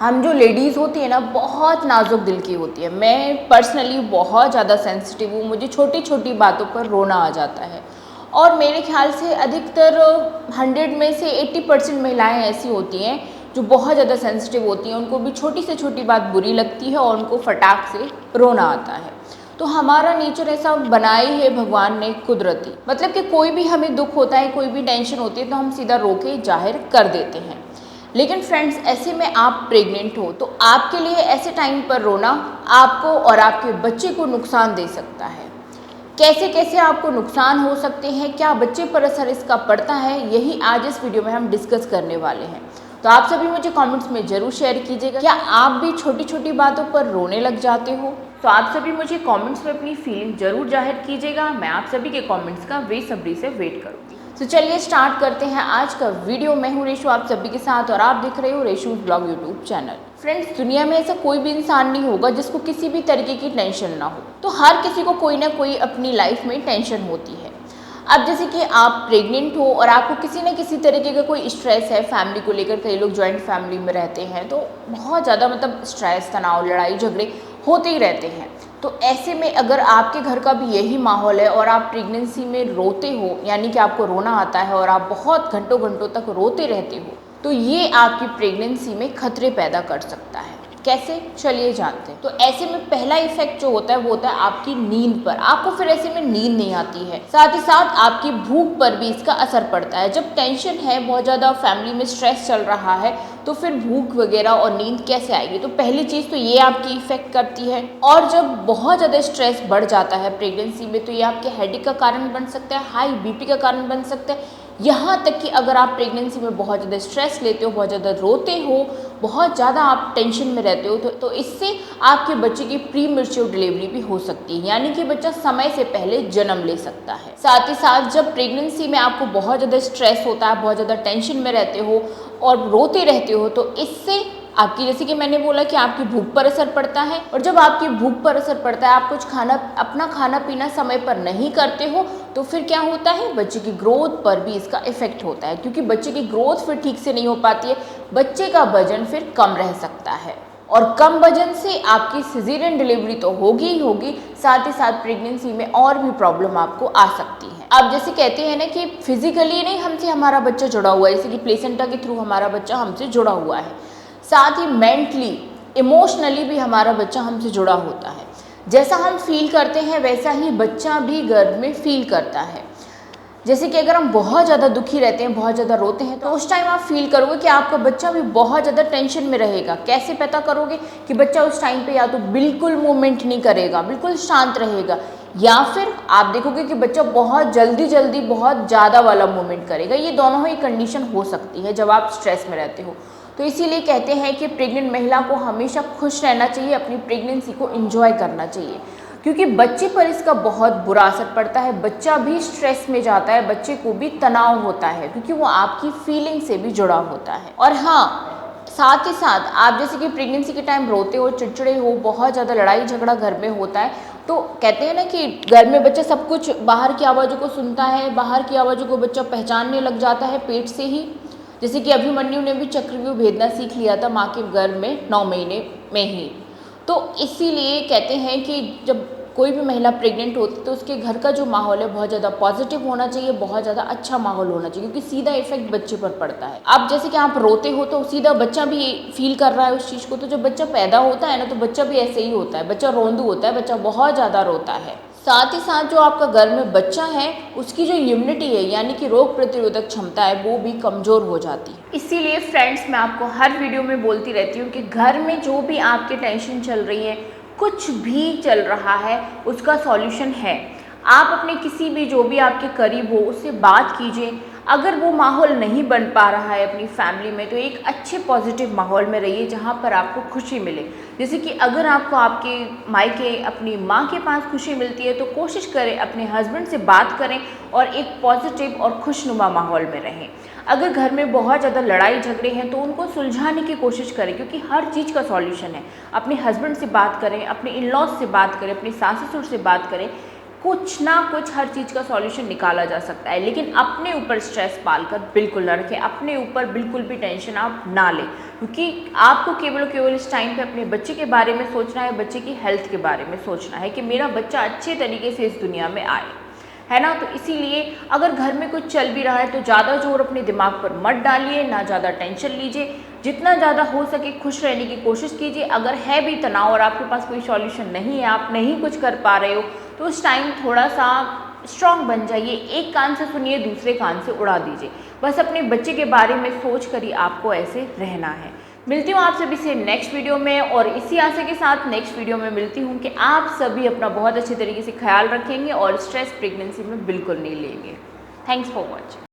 हम जो लेडीज़ होती है ना, बहुत नाजुक दिल की होती है। मैं पर्सनली बहुत ज़्यादा सेंसिटिव हूँ, मुझे छोटी छोटी बातों पर रोना आ जाता है। और मेरे ख्याल से अधिकतर 100 में से 80% महिलाएं ऐसी होती हैं जो बहुत ज़्यादा सेंसिटिव होती हैं। उनको भी छोटी से छोटी बात बुरी लगती है और उनको फटाक से रोना आता है। तो हमारा नेचर ऐसा बनाया ही है भगवान ने, कुदरती, मतलब कि कोई भी हमें दुख होता है, कोई भी टेंशन होती है तो हम सीधा रो के जाहिर कर देते हैं। लेकिन फ्रेंड्स, ऐसे में आप प्रेग्नेंट हो तो आपके लिए ऐसे टाइम पर रोना आपको और आपके बच्चे को नुकसान दे सकता है। कैसे कैसे आपको नुकसान हो सकते हैं, क्या बच्चे पर असर इसका पड़ता है, यही आज इस वीडियो में हम डिस्कस करने वाले हैं। तो आप सभी मुझे कमेंट्स में ज़रूर शेयर कीजिएगा, क्या आप भी छोटी छोटी बातों पर रोने लग जाते हो? तो आप सभी मुझे कमेंट्स में अपनी फीलिंग ज़रूर जाहिर कीजिएगा। मैं आप सभी के कमेंट्स का बेसब्री से वेट करूँगी। तो चलिए स्टार्ट करते हैं आज का वीडियो। मैं हूँ रेशू, आप सभी के साथ, और आप देख रहे हो Reshu's blog YouTube channel. Friends, दुनिया में ऐसा कोई भी इंसान नहीं होगा जिसको किसी भी तरीके की टेंशन ना हो। तो हर किसी को कोई ना कोई अपनी लाइफ में टेंशन होती है। अब जैसे कि आप प्रेग्नेंट हो और आपको किसी न किसी तरीके का कोई स्ट्रेस है फैमिली को लेकर। कई लोग जॉइंट फैमिली में रहते हैं तो बहुत ज़्यादा मतलब स्ट्रेस, तनाव, लड़ाई झगड़े होते ही रहते हैं। तो ऐसे में अगर आपके घर का भी यही माहौल है और आप प्रेगनेंसी में रोते हो, यानी कि आपको रोना आता है और आप बहुत घंटों घंटों तक रोते रहते हो, तो ये आपकी प्रेगनेंसी में खतरे पैदा कर सकता है। कैसे, चलिए जानते हैं। तो ऐसे में पहला इफेक्ट जो होता है वो होता है आपकी नींद पर। आपको फिर ऐसे में नींद नहीं आती है, साथ ही साथ आपकी भूख पर भी इसका असर पड़ता है। जब टेंशन है, बहुत ज़्यादा फैमिली में स्ट्रेस चल रहा है, तो फिर भूख वगैरह और नींद कैसे आएगी? तो पहली चीज़ तो ये आपकी इफेक्ट करती है। और जब बहुत ज़्यादा स्ट्रेस बढ़ जाता है प्रेगनेंसी में तो ये आपके हेडेक का कारण बन सकता है, हाई बीपी का कारण बन सकता है। यहाँ तक कि अगर आप प्रेगनेंसी में बहुत ज़्यादा स्ट्रेस लेते हो, बहुत ज़्यादा रोते हो, बहुत ज़्यादा आप टेंशन में रहते हो, तो इससे आपके बच्चे की प्री मैच्योर डिलीवरी भी हो सकती है, यानी कि बच्चा समय से पहले जन्म ले सकता है। साथ ही साथ जब प्रेगनेंसी में आपको बहुत ज़्यादा स्ट्रेस होता है, बहुत ज़्यादा टेंशन में रहते हो और रोते रहते हो, तो इससे आपकी, जैसे कि मैंने बोला कि आपकी भूख पर असर पड़ता है। और जब आपकी भूख पर असर पड़ता है, आप कुछ अपना खाना पीना समय पर नहीं करते हो, तो फिर क्या होता है, बच्चे की ग्रोथ पर भी इसका इफेक्ट होता है, क्योंकि बच्चे की ग्रोथ फिर ठीक से नहीं हो पाती है। बच्चे का वजन फिर कम रह सकता है और कम वजन से आपकी सिजेरियन डिलीवरी तो होगी ही होगी, साथ ही साथ प्रेगनेंसी में और भी प्रॉब्लम आपको आ सकती है। अब जैसे कहते हैं ना कि फिजिकली नहीं हमसे हमारा बच्चा जुड़ा हुआ है, जैसे कि प्लेसेंटा के थ्रू हमारा बच्चा हमसे जुड़ा हुआ है, साथ ही मेंटली, इमोशनली भी हमारा बच्चा हमसे जुड़ा होता है। जैसा हम फील करते हैं वैसा ही बच्चा भी गर्भ में फील करता है। जैसे कि अगर हम बहुत ज़्यादा दुखी रहते हैं, बहुत ज़्यादा रोते हैं, तो उस टाइम आप फील करोगे कि आपका बच्चा भी बहुत ज़्यादा टेंशन में रहेगा। कैसे पता करोगे कि बच्चा उस टाइम पे या तो बिल्कुल मूवमेंट नहीं करेगा, बिल्कुल शांत रहेगा, या फिर आप देखोगे कि बच्चा बहुत जल्दी जल्दी बहुत ज़्यादा वाला मूवमेंट करेगा। ये दोनों ही कंडीशन हो सकती है जब आप स्ट्रेस में रहते हो। तो इसीलिए कहते हैं कि प्रेग्नेंट महिला को हमेशा खुश रहना चाहिए, अपनी प्रेगनेंसी को एंजॉय करना चाहिए, क्योंकि बच्चे पर इसका बहुत बुरा असर पड़ता है। बच्चा भी स्ट्रेस में जाता है, बच्चे को भी तनाव होता है, क्योंकि वो आपकी फीलिंग से भी जुड़ा होता है। और हाँ, साथ ही साथ आप जैसे कि प्रेगनेंसी के टाइम रोते हो, चिड़चिड़े हो, बहुत ज़्यादा लड़ाई झगड़ा घर में होता है, तो कहते हैं ना कि घर में बच्चा सब कुछ बाहर की आवाज़ों को सुनता है, बाहर की आवाज़ों को बच्चा पहचानने लग जाता है पेट से ही। जैसे कि अभिमन्यु ने भी चक्रव्यूह भेदना सीख लिया था माँ के गर्भ में 9 महीने में ही। तो इसीलिए कहते हैं कि जब कोई भी महिला प्रेग्नेंट होती तो उसके घर का जो माहौल है बहुत ज़्यादा पॉजिटिव होना चाहिए, बहुत ज़्यादा अच्छा माहौल होना चाहिए, क्योंकि सीधा इफेक्ट बच्चे पर पड़ता है। अब जैसे कि आप रोते हो तो सीधा बच्चा भी फील कर रहा है उस चीज़ को। तो जब बच्चा पैदा होता है ना, तो बच्चा भी ऐसे ही होता है, बच्चा रोंदू होता है, बच्चा बहुत ज़्यादा रोता है। साथ ही साथ जो आपका घर में बच्चा है उसकी जो इम्यूनिटी है, यानी कि रोग प्रतिरोधक क्षमता है, वो भी कमज़ोर हो जाती है। इसीलिए फ्रेंड्स, मैं आपको हर वीडियो में बोलती रहती हूँ कि घर में जो भी आपके टेंशन चल रही है, कुछ भी चल रहा है, उसका सॉल्यूशन है। आप अपने किसी भी जो भी आपके करीब हो उससे बात कीजिए। अगर वो माहौल नहीं बन पा रहा है अपनी फैमिली में, तो एक अच्छे पॉजिटिव माहौल में रहिए जहाँ पर आपको खुशी मिले। जैसे कि अगर आपको आपके मायके अपनी माँ के पास खुशी मिलती है, तो कोशिश करें अपने हस्बैंड से बात करें और एक पॉजिटिव और खुशनुमा माहौल में रहें। अगर घर में बहुत ज़्यादा लड़ाई झगड़े हैं तो उनको सुलझाने की कोशिश करें, क्योंकि हर चीज़ का सॉल्यूशन है। अपने हस्बैंड से बात करें, अपने इन लॉज से बात करें, अपनी सास ससुर से बात करें, कुछ ना कुछ हर चीज़ का सॉल्यूशन निकाला जा सकता है, लेकिन अपने ऊपर स्ट्रेस पालकर बिल्कुल ना रखें, अपने ऊपर बिल्कुल भी टेंशन आप ना लें, क्योंकि आपको केवल केवल इस टाइम पे अपने बच्चे के बारे में सोचना है, बच्चे की हेल्थ के बारे में सोचना है कि मेरा बच्चा अच्छे तरीके से इस दुनिया में आए, है ना। तो इसीलिए अगर घर में कुछ चल भी रहा है तो ज़्यादा जोर अपने दिमाग पर मत डालिए, ना ज़्यादा टेंशन लीजिए, जितना ज़्यादा हो सके खुश रहने की कोशिश कीजिए। अगर है भी तनाव और आपके पास कोई सॉल्यूशन नहीं है, आप नहीं कुछ कर पा रहे हो, तो उस टाइम थोड़ा सा स्ट्रांग बन जाइए, एक कान से सुनिए दूसरे कान से उड़ा दीजिए। बस अपने बच्चे के बारे में सोच कर ही आपको ऐसे रहना है। मिलती हूँ आप सभी से नेक्स्ट वीडियो में, और इसी आशा के साथ नेक्स्ट वीडियो में मिलती हूँ कि आप सभी अपना बहुत अच्छे तरीके से ख्याल रखेंगे और स्ट्रेस प्रेगनेंसी में बिल्कुल नहीं लेंगे। Thanks for watching.